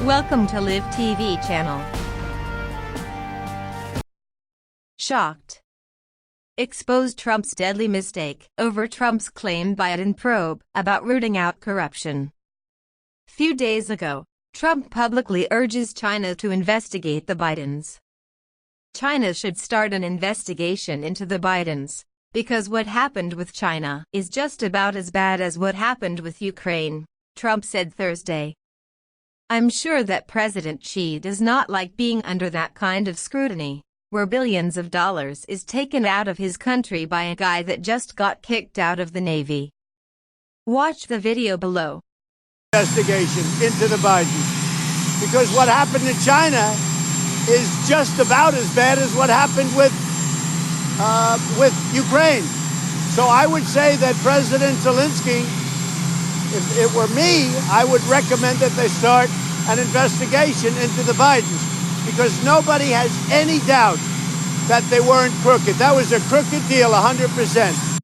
Welcome to Live TV channel. Shocked. Exposed Trump's deadly mistake over Trump's claimed Biden probe about rooting out corruption. Few days ago, Trump publicly urges China to investigate the Bidens. China should start an investigation into the Bidens, because what happened with China is just about as bad as what happened with Ukraine, Trump said Thursday. I'm sure that President Xi does not like being under that kind of scrutiny, where billions of dollars is taken out of his country by a guy that just got kicked out of the Navy. Watch the video below. Investigation into the Bidens, because what happened in China is just about as bad as what happened with Ukraine. So I would say that President Zelensky, if it were me, I would recommend that they start an investigation into the Bidens, because nobody has any doubt that they weren't crooked. That was a crooked deal, 100%.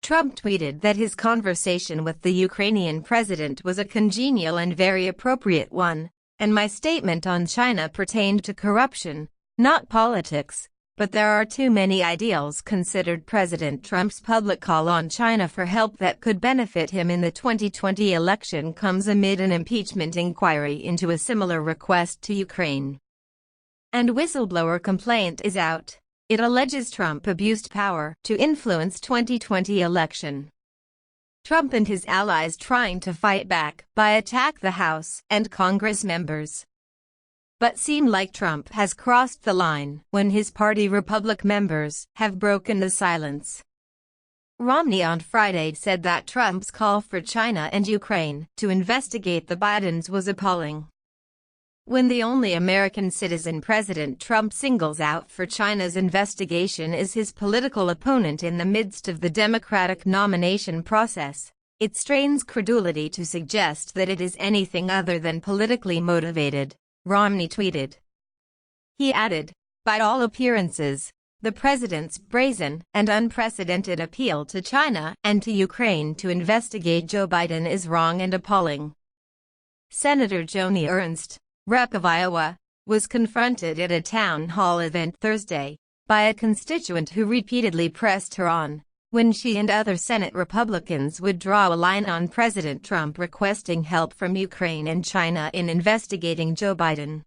Trump tweeted that his conversation with the Ukrainian president was a congenial and very appropriate one, and my statement on China pertained to corruption, not politics. But there are too many ideals considered. President Trump's public call on China for help that could benefit him in the 2020 election comes amid an impeachment inquiry into a similar request to Ukraine. And whistleblower complaint is out. It alleges Trump abused power to influence 2020 election. Trump and his allies trying to fight back by attack the House and Congress members. But seem like Trump has crossed the line when his party Republic members have broken the silence. Romney on Friday said that Trump's call for China and Ukraine to investigate the Bidens was appalling. When the only American citizen President Trump singles out for China's investigation is his political opponent in the midst of the Democratic nomination process, it strains credulity to suggest that it is anything other than politically motivated, Romney tweeted. He added, by all appearances, the president's brazen and unprecedented appeal to China and to Ukraine to investigate Joe Biden is wrong and appalling. Senator Joni Ernst, Rep. of Iowa, was confronted at a town hall event Thursday by a constituent who repeatedly pressed her on when she and other Senate Republicans would draw a line on President Trump requesting help from Ukraine and China in investigating Joe Biden.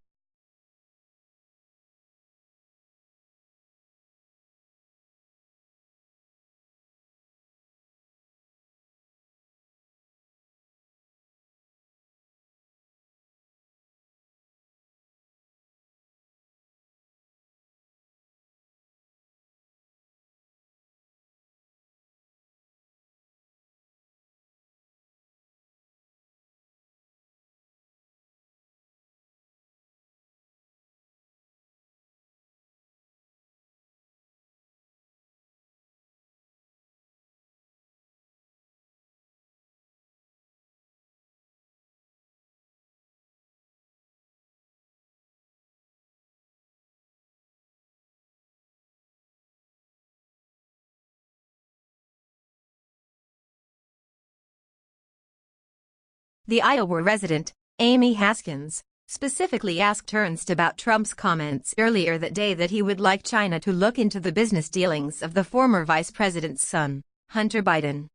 The Iowa resident, Amy Haskins, specifically asked Ernst about Trump's comments earlier that day that he would like China to look into the business dealings of the former vice president's son, Hunter Biden.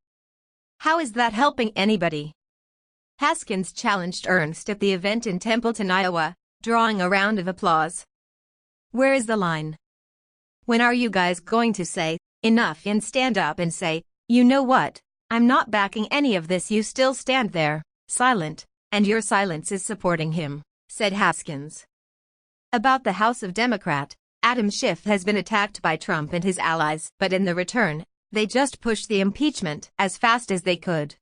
How is that helping anybody? Haskins challenged Ernst at the event in Templeton, Iowa, drawing a round of applause. Where is the line? When are you guys going to say, enough, and stand up and say, you know what, I'm not backing any of this? You still stand there, silent, and your silence is supporting him, said Haskins. About the House of Democrat, Adam Schiff has been attacked by Trump and his allies, but in the return, they just pushed the impeachment as fast as they could.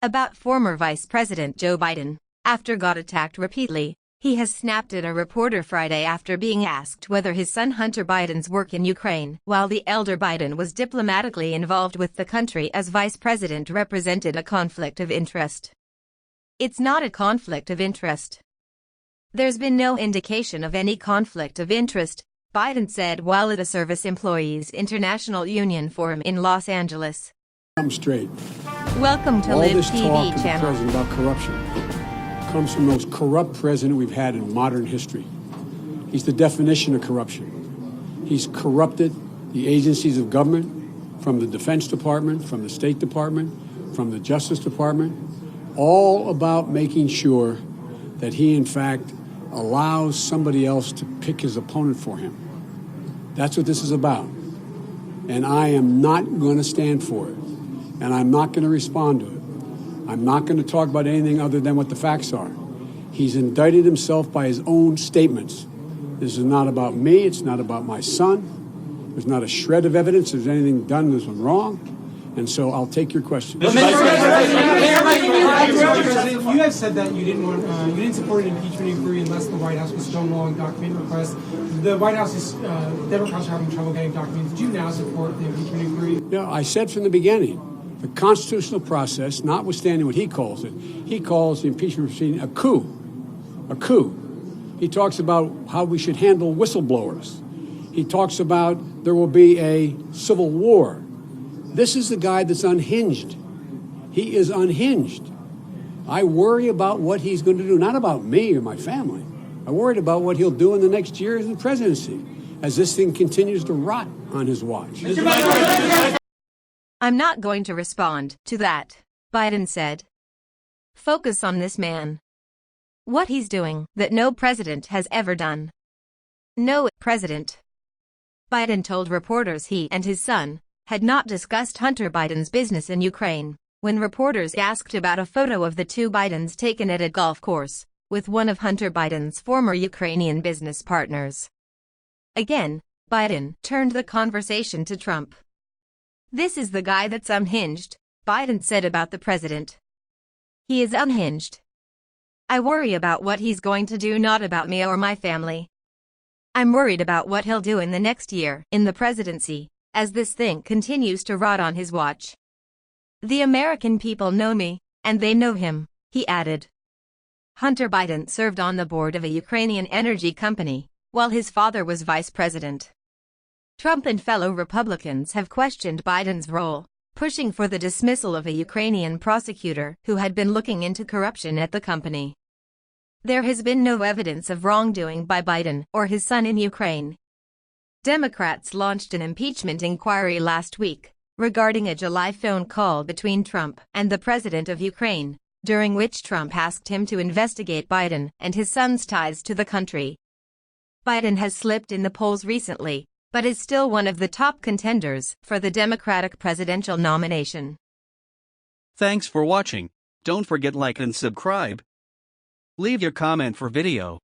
About former Vice President Joe Biden, after got attacked repeatedly, he has snapped at a reporter Friday after being asked whether his son Hunter Biden's work in Ukraine while the elder Biden was diplomatically involved with the country as vice president represented a conflict of interest. It's not a conflict of interest. There's been no indication of any conflict of interest, Biden said while at a Service Employees International Union Forum in Los Angeles. I'm straight. Welcome to All Live this TV talk to the channel. president about corruption comes from the most corrupt president we've had in modern history. He's the definition of corruption. He's corrupted the agencies of government, from the Defense Department, from the State Department, from the Justice Department, all about making sure that he, in fact, allows somebody else to pick his opponent for him. That's what this is about. And I am not going to stand for it. And I'm not going to respond to it. I'm not going to talk about anything other than what the facts are. He's indicted himself by his own statements. This is not about me. It's not about my son. There's not a shred of evidence there's anything done that's wrong. And so I'll take your question. You have said that you didn't support an impeachment inquiry unless the White House was stonewalling document requests. The White House is, Democrats are having trouble getting documents. Do you now support the impeachment inquiry? Yeah, I said from the beginning, the constitutional process, notwithstanding what he calls it, he calls the impeachment proceeding a coup. A coup. He talks about how we should handle whistleblowers. He talks about there will be a civil war. This is the guy that's unhinged. He is unhinged. I worry about what he's going to do, not about me or my family. I worried about what he'll do in the next year in the presidency as this thing continues to rot on his watch. I'm not going to respond to that, Biden said. Focus on this man. What he's doing that no president has ever done. No president. Biden told reporters he and his son had not discussed Hunter Biden's business in Ukraine when reporters asked about a photo of the two Bidens taken at a golf course with one of Hunter Biden's former Ukrainian business partners. Again, Biden turned the conversation to Trump. This is the guy that's unhinged, Biden said about the president. He is unhinged. I worry about what he's going to do, not about me or my family. I'm worried about what he'll do in the next year in the presidency, as this thing continues to rot on his watch. The American people know me, and they know him, he added. Hunter Biden served on the board of a Ukrainian energy company, while his father was vice president. Trump and fellow Republicans have questioned Biden's role, pushing for the dismissal of a Ukrainian prosecutor who had been looking into corruption at the company. There has been no evidence of wrongdoing by Biden or his son in Ukraine. Democrats launched an impeachment inquiry last week regarding a July phone call between Trump and the president of Ukraine, during which Trump asked him to investigate Biden and his son's ties to the country. Biden has slipped in the polls recently, but is still one of the top contenders for the Democratic presidential nomination. Thanks for watching. Don't forget like and subscribe. Leave your comment for video.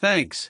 Thanks.